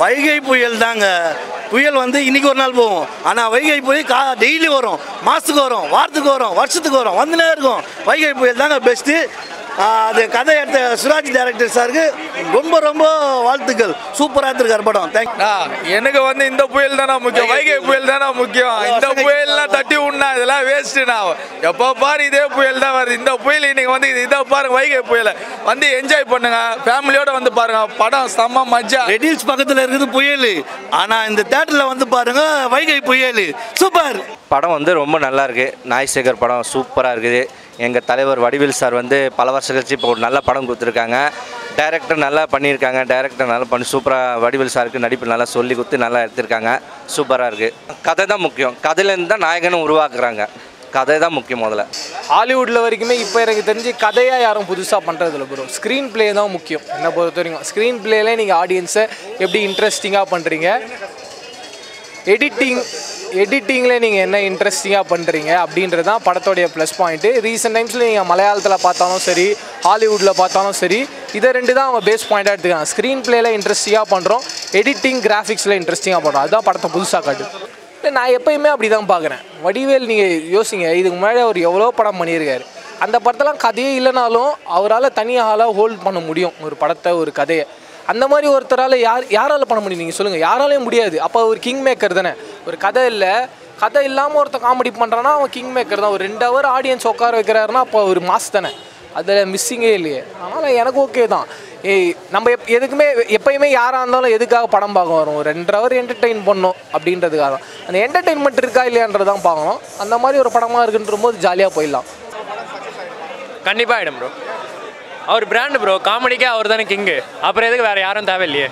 வைகை புயல் தாங்க. புயல் வந்து இன்னைக்கு ஒரு நாள் போகும், ஆனால் வைகை புயல் டெய்லி வரும், மாதத்துக்கு வரும், வாரத்துக்கு வரும், வருஷத்துக்கு வரும், வந்துனே இருக்கும். வைகை புயல் தாங்க பெஸ்ட்டு. அது கதை எடுத்த சுராஜ் டைரக்டர் சாருக்கு ரொம்ப ரொம்ப வாழ்த்துக்கள். சூப்பராக எடுத்துருக்காரு படம். தேங்க்யூ. எனக்கு வந்து இந்த புயல் தானே முக்கியம், வைகை புயல் தானே முக்கியம். இந்த புயல்லாம் தட்டி விடனா இதெல்லாம் வேஸ்ட்டுண்ணா. எப்போ பாரு இதே புயல் தான் வருது. இந்த புயல் இன்னைக்கு வந்து இதை பாருங்க, வைகை புயலை வந்து என்ஜாய் பண்ணுங்க, ஃபேமிலியோட வந்து பாருங்க. படம் செம்ம மஜா. ரெடில்ஸ் பக்கத்தில் இருக்குது புயல், ஆனால் இந்த தேட்டரில் வந்து பாருங்க வைகை புயல் சூப்பர். படம் வந்து ரொம்ப நல்லா இருக்குது. நாய் சேகர் படம் சூப்பராக இருக்குது. எங்கள் தலைவர் வடிவேல் சார் வந்து பல வருஷம் கழிச்சு இப்போ ஒரு நல்ல படம் கொடுத்துருக்காங்க. டைரக்டர் நல்லா பண்ணியிருக்காங்க. டைரக்டர் நல்லா பண்ணி சூப்பராக வடிவேல் சாருக்கு நடிப்பு நல்லா சொல்லி கொடுத்து நல்லா எடுத்திருக்காங்க. சூப்பராக இருக்குது. கதை தான் முக்கியம். கதையிலேருந்து தான் நாயகனும் உருவாக்குறாங்க. கதை தான் முக்கியம். முதல்ல ஹாலிவுட்டில் வரைக்குமே இப்போ எனக்கு தெரிஞ்சு கதையாக யாரும் புதுசாக பண்ணுறதில்ல ப்ரோ. ஸ்க்ரீன் ப்ளே தான் முக்கியம் என்னை பொறுத்த வரைக்கும். ஸ்க்ரீன் ப்ளேலே நீங்கள் ஆடியன்ஸை எப்படி இன்ட்ரெஸ்டிங்காக பண்ணுறீங்க, எடிட்டிங்கில் நீங்கள் என்ன இன்ட்ரெஸ்டிங்காக பண்ணுறீங்க அப்படின்றது தான் படத்தோடைய ப்ளஸ் பாயிண்ட்டு. ரீசெண்ட் டைம்ஸில் நீங்கள் மலையாளத்தில் பார்த்தாலும் சரி, ஹாலிவுட்டில் பார்த்தாலும் சரி, இதை ரெண்டு தான் அவங்க பேஸ் பாயிண்ட்டாக எடுத்துக்காங்க. ஸ்க்ரீன் ப்ளேயில் இன்ட்ரெஸ்டிங்காக பண்ணுறோம், எடிட்டிங் கிராஃபிக்ஸில் இன்ட்ரெஸ்டிங்காக பண்ணுறோம். அதுதான் படத்தை புதுசாக காட்டு. இல்லை, நான் எப்போயுமே அப்படி தான் பார்க்குறேன். வடிவேல் நீங்கள் யோசிங்க, இதுக்கு முன்னாடி அவர் எவ்வளோ படம் பண்ணியிருக்காரு. அந்த படத்தெல்லாம் கதையே இல்லைனாலும் அவரால் தனியாக ஹோல்ட் பண்ண முடியும் ஒரு படத்தை, ஒரு கதையை. அந்த மாதிரி ஒருத்தரால் யாரால் பண்ண முடியும் நீங்கள் சொல்லுங்கள்? யாராலையும் முடியாது. அப்போ ஒரு கிங் மேக்கர் தானே. ஒரு கதை இல்லை, கதை இல்லாமல் ஒருத்தர் காமெடி பண்ணுறான்னா அவன் கிங் மேக்கர் தான். ஒரு 2 ஹவர் ஆடியன்ஸ் உட்கார வைக்கிறாருன்னா அப்போ ஒரு மாஸ் தானே. அதில் மிஸ்ஸிங்கே இல்லையே. அதனால் எனக்கு ஓகே தான். நம்ம எதுக்குமே எப்போயுமே யாராக இருந்தாலும் எதுக்காக படம் பார்க்க வரும்? ஒரு 2 ஹவர் என்டர்டெயின் பண்ணணும் அப்படின்றதுக்காக தான். அந்த என்டர்டெயின்மெண்ட் இருக்கா இல்லையான்றதான் பார்க்கணும். அந்த மாதிரி ஒரு படமாக இருக்குன்ற போது ஜாலியாக போயிடலாம். கண்டிப்பாக ஆகிடும் ப்ரோ. அவர் பிராண்டு ப்ரோ. காமெடிக்கே அவர் தானே கிங்கு. அப்புறம் எதுக்கு வேறு யாரும் தேவையில்லையே.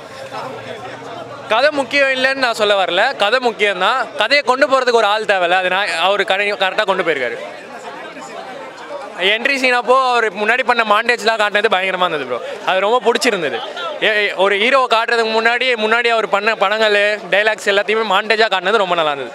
கதை முக்கியம் இல்லைன்னு நான் சொல்ல வரல. கதை முக்கியம்தான். கதையை கொண்டு போகிறதுக்கு ஒரு ஆள் தேவையில்ல. அது நான் அவர் கரெக்டாக கொண்டு போயிருக்காரு. என்ட்ரி சீனப்போ அவர் முன்னாடி பண்ண மாண்டேஜ்லாம் காட்டினது பயங்கரமாக இருந்தது ப்ரோ. அது ரொம்ப பிடிச்சிருந்தது. ஒரு ஹீரோவை காட்டுறதுக்கு முன்னாடி அவர் பண்ண படங்கள், டைலாக்ஸ் எல்லாத்தையுமே மாண்டேஜாக காட்டினது ரொம்ப நல்லா இருந்தது.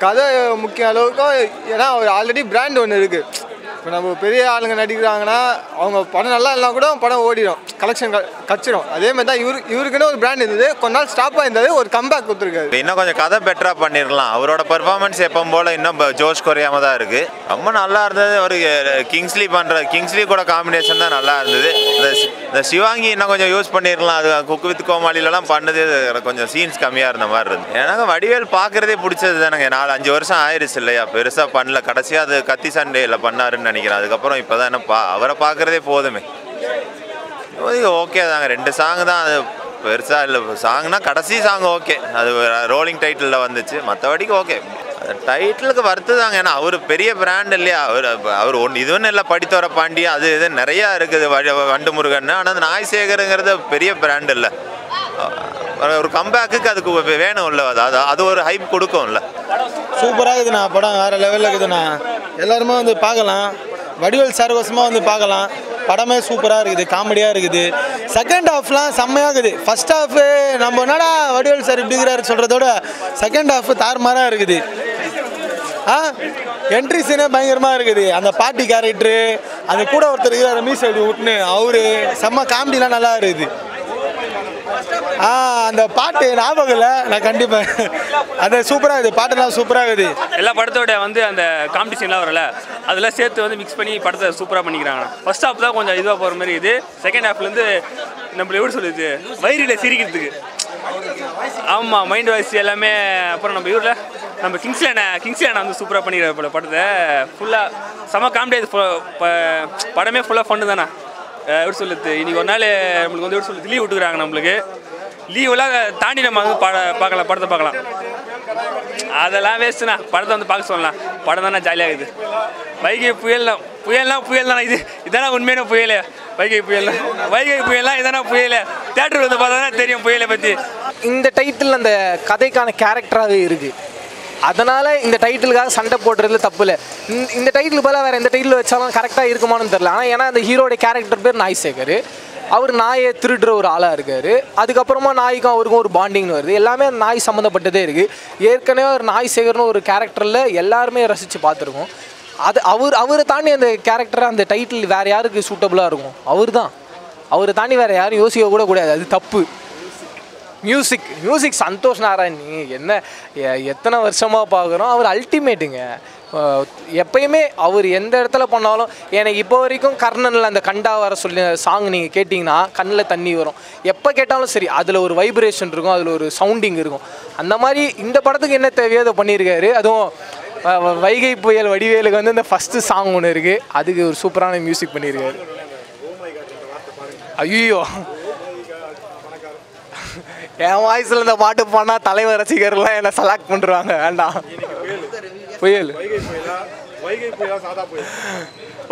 கதை முக்கிய அளவுக்கு, ஏன்னா அவர் ஆல்ரெடி பிராண்ட் ஒன்று இருக்குது. இப்போ நம்ம பெரிய ஆளுங்க நடிக்கிறாங்கன்னா அவங்க படம் நல்லா இல்லைனா கூட படம் ஓடிடும், கலெக்ஷன் கச்சிடும். அதே மாதிரி தான் இவருக்குன்னு ஒரு பிராண்ட் இருந்தது. கொஞ்ச நாள் ஸ்டாப்பாக இருந்தது, ஒரு கம்பேக் கொடுத்துருக்காரு. இன்னும் கொஞ்சம் கதை பெட்டராக பண்ணிடலாம். அவரோட பெர்ஃபார்மன்ஸ் எப்போ போல் இன்னும் ஜோஷ் குறையாமல் தான் இருக்குது. ரொம்ப நல்லா இருந்தது. ஒரு கிங்ஸ்லி கூட காம்பினேஷன் தான் நல்லா இருந்தது. இந்த சிவாங்கி இன்னும் கொஞ்சம் யூஸ் பண்ணிடலாம். அது குக்கு வித் கோமாளிலலாம் பண்ணது கொஞ்சம் சீன்ஸ் கம்மியாக இருந்த மாதிரி இருந்தது. எனக்கு வடிவேல் பார்க்குறதே பிடிச்சது தானேங்க. 4-5 வருஷம் ஆயிடுச்சு இல்லையா, பெருசாக பண்ணல. கடைசியாக அது கத்தி சண்டையில் பண்ணாருன்னு நினைக்கிறேன். அதுக்கப்புறம் இப்போ தான் என்ன அவரை பார்க்குறதே போதுமே. ஓகே தாங்க. 2 சாங் தான், அது பெருசாக இல்லை. சாங்னா கடைசி சாங் ஓகே, அது ரோலிங் டைட்டிலில் வந்துச்சு. மற்றபடிக்கு ஓகே. அது டைட்டிலுக்கு வருத்து தாங்க. ஏன்னா அவர் பெரிய பிராண்ட் இல்லையா. அவர் இது ஒன்றும் இல்லை. படித்தவர பாண்டி அது இது நிறையா இருக்குது, வண்டு முருகன். ஆனால் அந்த நாய் சேகருங்கிறது பெரிய பிராண்ட் இல்லை. ஒரு கம்பேக்குக்கு அதுக்கு வேணும் இல்லை. அது ஒரு ஹைப் கொடுக்கும்ல. சூப்பராக இருக்குதுண்ணா. படம் வேறு லெவலில் இருக்குதுண்ணா. எல்லாருமே வந்து பார்க்கலாம். வடிவேல் சார் கோசமாக வந்து பார்க்கலாம். படமே சூப்பராக இருக்குது, காமெடியாக இருக்குது. செகண்ட் ஹாஃப்லாம் செம்மையாக இருக்குது. ஃபஸ்ட் ஹாஃபு நம்ம என்னடா வடிவேல் சார் இப்படிங்கிறாரு சொல்கிறதோட செகண்ட் ஹாஃபு தாறுமாறாக இருக்குது. என்ட்ரி சீனே பயங்கரமாக இருக்குது. அந்த பாட்டி கேரக்டரு, அது கூட ஒருத்தர் இருக்கிறார் மீஸ் அப்படி விட்டுன்னு, அவரு செம்ம காமெடிலாம் நல்லா இருக்குது. அந்த பாட்டு ஞாபகம் இல்லை, நான் கண்டிப்பாக அது சூப்பராக இருக்குது. பாட்டெல்லாம் சூப்பராக இருக்குது. எல்லா படத்தோட வந்து அந்த காம்படிஷன்லாம் வரல, அதெல்லாம் சேர்த்து வந்து மிக்ஸ் பண்ணி படத்தை சூப்பராக பண்ணிக்கிறாங்க. ஃபர்ஸ்ட் ஹாஃப் தான் கொஞ்சம் இதுவாக போகிற மாதிரி இது. செகண்ட் ஹாஃப்லேருந்து நம்மள எப்படி சொல்லுது, வயிறில் சிரிக்கிறதுக்கு. ஆமாம், மைண்ட் வாய்ஸ் எல்லாமே. அப்புறம் நம்ம ஊரில் நம்ம கிங்ஸ்லேண்ட் வந்து சூப்பராக பண்ணிக்கிற படத்தை ஃபுல்லாக செம்ம காமெடி. படமே ஃபுல்லாக ஃபண்டு தானே. எப்படி சொல்லுது, இன்றைக்கி ஒரு நாள் நம்மளுக்கு வந்து எப்படி சொல்லுது, லீவ் விட்டுக்கிறாங்க. நம்மளுக்கு லீவெல்லாம் தாண்டி நம்ம வந்து படத்தை பார்க்கலாம். அதெல்லாம் வேஸ்ட்டுண்ணா. படத்தை வந்து பார்க்க சொல்லலாம். படம் தானே ஜாலியாக இருக்குது. வைகை புயல் தானே இதானே உண்மையான புயல். வைகை புயல்லாம் இதானே புயல். தேட்டருக்கு வந்து பார்த்தா தான் தெரியும் புயலை பற்றி. இந்த டைட்டில் அந்த கதைக்கான கேரக்டராகவே இருக்குது. அதனால் இந்த டைட்டிலுக்காக சண்டை போடுறதுல தப்பு இல்லை. இந்த டைட்டில் போல் வேறு எந்த டைட்டில் வச்சாலும் கரெக்டாக இருக்குமான்னு தெரில. ஆனால் ஏன்னா அந்த ஹீரோடைய கேரக்டர் பேர் நாய் சேகர். அவர் நாயை திருடுற ஒரு ஆளாக இருக்கார். அதுக்கப்புறமா நாய்க்கும் அவருக்கும் ஒரு பாண்டிங்னு வருது. எல்லாமே நாய் சம்மந்தப்பட்டதே இருக்குது. ஏற்கனவே ஒரு நாய் சேகர்னு ஒரு கேரக்டரில் எல்லாருமே ரசித்து பார்த்துருக்கோம். அவரை தாண்டி அந்த கேரக்டரை, அந்த டைட்டில் வேறு யாருக்கு சூட்டபுளாக இருக்கும்? அவரை தாண்டி வேறு யாரும் யோசிக்க கூட கூடாது. அது தப்பு. மியூசிக் சந்தோஷ் நாராயண் என்ன எத்தனை வருஷமாக பார்க்குறோம், அவர் அல்டிமேட்டுங்க. எப்பயுமே அவர் எந்த இடத்துல பண்ணாலும் எனக்கு இப்போ வரைக்கும் கர்ணனில் அந்த கண்டா வர சொல்லி சாங் நீங்கள் கேட்டிங்கன்னா கண்ணில் தண்ணி வரும். எப்போ கேட்டாலும் சரி அதில் ஒரு வைப்ரேஷன் இருக்கும், அதில் ஒரு சவுண்டிங் இருக்கும். அந்த மாதிரி இந்த படத்துக்கு என்ன தேவையோ அதை பண்ணியிருக்காரு. அதுவும் வைகை புயல் வடிவேலுக்கு வந்து இந்த ஃபஸ்ட்டு சாங் ஒன்று இருக்குது, அதுக்கு ஒரு சூப்பரான மியூசிக் பண்ணியிருக்காரு. ஐயோ என் வாய்ஸில் இந்த பாட்டு பாடினா தலைவர் ரசிகர்லாம் என்னை செலக்ட் பண்ணுறாங்க, வேண்டாம். புயல்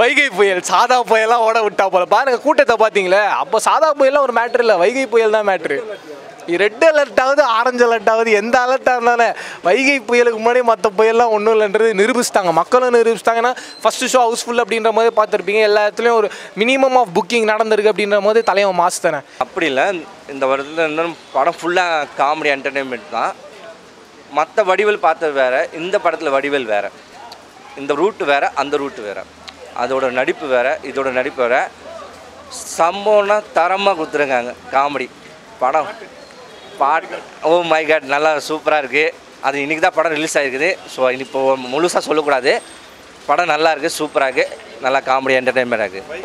வைகை புயல் சாதா புயலாம் ஓட விட்டா போல பாருங்க கூட்டத்தை பார்த்தீங்களே. அப்போ சாதா புயல்லாம் ஒரு மேட்ரு இல்லை, வைகை புயல் தான் மேட்ரு. ரெட் அலர்ட் ஆகுது, ஆரஞ்சு அலர்ட் ஆகுது, எந்த அலர்ட்டாக இருந்தாலும் வைகை புயலுக்கு முன்னாடி மற்ற புயல்லாம் ஒன்றும் இல்லைன்றது நிரூபிச்சிட்டாங்க, மக்களும் நிரூபிச்சிட்டாங்கன்னா. ஃபஸ்ட்டு ஷோ ஹவுஸ்ஃபுல் அப்படின்ற மாதிரி பார்த்துருப்பீங்க, எல்லா இடத்துலையும் ஒரு மினிமம் ஆஃப் புக்கிங் நடந்திருக்கு அப்படின்ற போது தலைவன் மாசு தானே. அப்படி இல்லை, இந்த வருடத்தில் இருந்தாலும் படம் ஃபுல்லாக காமெடி என்டர்டெயின்மெண்ட் தான். மற்ற வடிவேல் பார்த்தது வேறு, இந்த படத்தில் வடிவேல் வேறு, இந்த ரூட்டு வேறு, அந்த ரூட்டு வேறு, அதோட நடிப்பு வேறு, இதோட நடிப்பு வேறு. சம்பவம்னா தரமாக கொடுத்துருக்காங்க. காமெடி படம் பாட்டு ஓ மை காட் நல்லா சூப்பராக இருக்குது. அது இன்றைக்கி தான் படம் ரிலீஸ் ஆகிருக்குது. ஸோ இப்போ முழுசாக சொல்லக்கூடாது. படம் நல்லா இருக்குது, சூப்பராக இருக்குது, நல்லா காமெடி என்டர்டெயின்மெண்ட்டாக இருக்குது.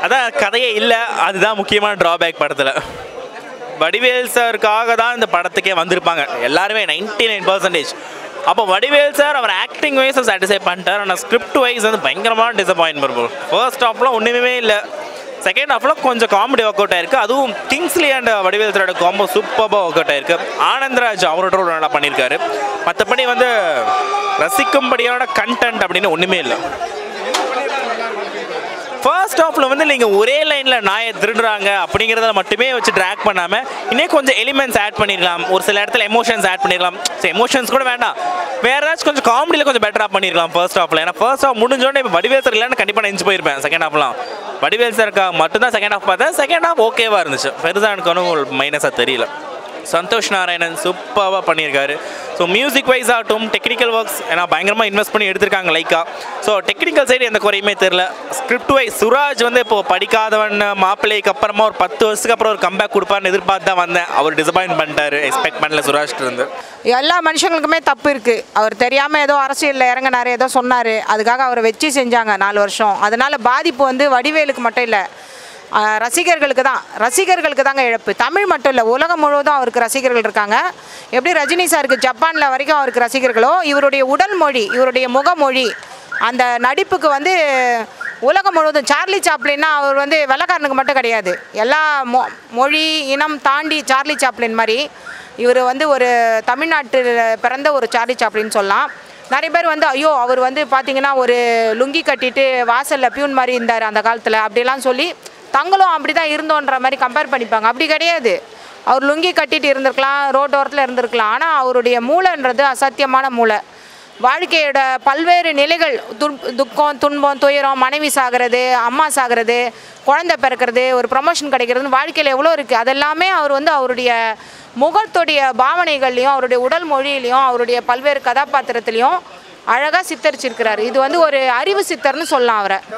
அதான் கதையே இல்லை, அதுதான் முக்கியமான ட்ராபேக் படத்தில். வடிவேல் சாருக்காக தான் இந்த படத்துக்கே வந்திருப்பாங்க எல்லாருமே 99%. அப்போ வடிவேல் சார் அவர் ஆக்டிங் வைஸ் சாட்டிஸ்ஃபை பண்ணிட்டார். ஆனால் ஸ்கிரிப்ட் வைஸ் வந்து பயங்கரமான டிசப்பாயின்மெண்ட் ப்ரோ. ஃபர்ஸ்ட் ஹாஃப்லாம் ஒன்றுமே இல்லை, செகண்ட் ஹாஃபில் கொஞ்சம் காமெடி ஒர்க் அவுட் ஆயிருக்கு. அதுவும் கிங்ஸ்லி அண்ட் வடிவேல் சாரோட காம்போ சூப்பராக ஒர்க் அவுட் ஆயிருக்கு. ஆனந்த்ராஜ் அவரோட ரோல் நல்லா பண்ணியிருக்காரு. மற்றபடி வந்து ரசிக்கும்படியான கண்டென்ட் அப்படின்னு ஒன்றுமே இல்லை. ஃபர்ஸ்ட் ஹாஃபில் வந்து நீங்கள் ஒரே லைனில் நாயை திருடுறாங்க அப்படிங்கிறத மட்டுமே வச்சு ட்ராக் பண்ணாமல் இன்னும் கொஞ்சம் எலிமெண்ட்ஸ் ஆட் பண்ணிடலாம். ஒரு சில இடத்துல எமோஷன்ஸ் ஆட் பண்ணிடலாம். ஸோ எமோஷன்ஸ் கூட வேண்டாம், வேறு ஏதாச்சும் கொஞ்சம் காமெடியில் கொஞ்சம் பெட்டராக பண்ணிடலாம் ஃபர்ஸ்ட் ஹாஃபில். ஏன்னா ஃபர்ஸ்ட் ஹாஃப் முடிஞ்சோடனே இப்போ வடிவேல் சார் இல்லைன்னு கண்டிப்பாக நினச்சி போயிருப்பேன். செகண்ட் ஹாஃப்லாம் வடிவேல் சாருக்கா மட்டும்தான் செகண்ட் ஹாஃப் பார்த்தேன். செகண்ட் ஹாஃப் ஓகேவாக இருந்துச்சு, பெருசாக எனக்கு ஒன்றும் ஒரு மைனஸாக தெரியல. சந்தோஷ் நாராயணன் சூப்பராக பண்ணியிருக்காரு. ஸோ மியூசிக் வைஸ் ஆகட்டும், டெக்னிக்கல் ஒர்க்ஸ் ஏன்னா பயங்கரமாக இன்வெஸ்ட் பண்ணி எடுத்திருக்காங்க லைக்கா. ஸோ டெக்னிக்கல் சைடு எந்த குறையுமே தெரில. ஸ்கிரிப்ட் வைஸ் சுராஜ் வந்து இப்போது படிக்காதவன் மாப்பிள்ளைக்கு அப்புறமா ஒரு 10 வருஷத்துக்கு அப்புறம் ஒரு கம்பேக் கொடுப்பார்னு எதிர்பார்த்து தான் வந்தேன். அவர் டிசப்பாயின்ட் பண்ணிட்டாரு, எக்ஸ்பெக்ட் பண்ணல சுராஜ் இருந்து. எல்லா மனுஷங்களுக்குமே தப்பு இருக்குது. அவர் தெரியாமல் ஏதோ அரசியலில் இறங்கினார், ஏதோ சொன்னார், அதுக்காக அவரை வச்சு செஞ்சாங்க 4 வருஷம். அதனால் பாதிப்பு வந்து வடிவேலுக்கு மட்டும் இல்லை, ரசிகர்களுக்கு தாங்க இழப்பு. தமிழ் மட்டும் இல்லை, உலகம் முழுவதும் அவருக்கு ரசிகர்கள் இருக்காங்க. எப்படி ரஜினி சாருக்கு ஜப்பானில் வரைக்கும் அவருக்கு ரசிகர்களோ, இவருடைய உடல் மொழி, இவருடைய முகமொழி, அந்த நடிப்புக்கு வந்து உலகம் முழுவதும். சார்லி சாப்ளின்னா அவர் வந்து வெள்ளைக்காரனுக்கு மட்டும் கிடையாது, எல்லா மொழி இனம் தாண்டி சார்லி சாப்ளின் மாதிரி இவர் வந்து ஒரு தமிழ்நாட்டில் பிறந்த ஒரு சார்லி சாப்ளின்னு சொல்லலாம். நிறைய பேர் வந்து ஐயோ அவர் வந்து பார்த்திங்கன்னா ஒரு லுங்கி கட்டிட்டு வாசலில் பியூன் மாதிரி இருந்தார் அந்த காலத்தில் அப்படிலாம் சொல்லி தங்களும் அப்படி தான் இருந்தோன்ற மாதிரி கம்பேர் பண்ணிப்பாங்க. அப்படி கிடையாது, அவர் லுங்கி கட்டிட்டு இருந்திருக்கலாம், ரோட்டோரத்தில் இருந்திருக்கலாம். ஆனால் அவருடைய மூளைன்றது அசத்தியமான மூளை. வாழ்க்கையோட பல்வேறு நிலைகள், துக்கம், துன்பம், துயரம், மனைவி சாகிறது, அம்மா சாகிறது, குழந்தை பிறக்கிறது, ஒரு ப்ரமோஷன் கிடைக்கிறதுன்னு வாழ்க்கையில் எவ்வளோ இருக்குது. அதெல்லாமே அவர் வந்து அவருடைய முகத்துடைய பாவனைகள்லையும் அவருடைய உடல் மொழியிலையும் அவருடைய பல்வேறு கதாபாத்திரத்துலேயும் அழகாக சித்தரிச்சிருக்கிறார். இது வந்து ஒரு அறிவு சித்தர்னு சொல்லலாம் அவரை.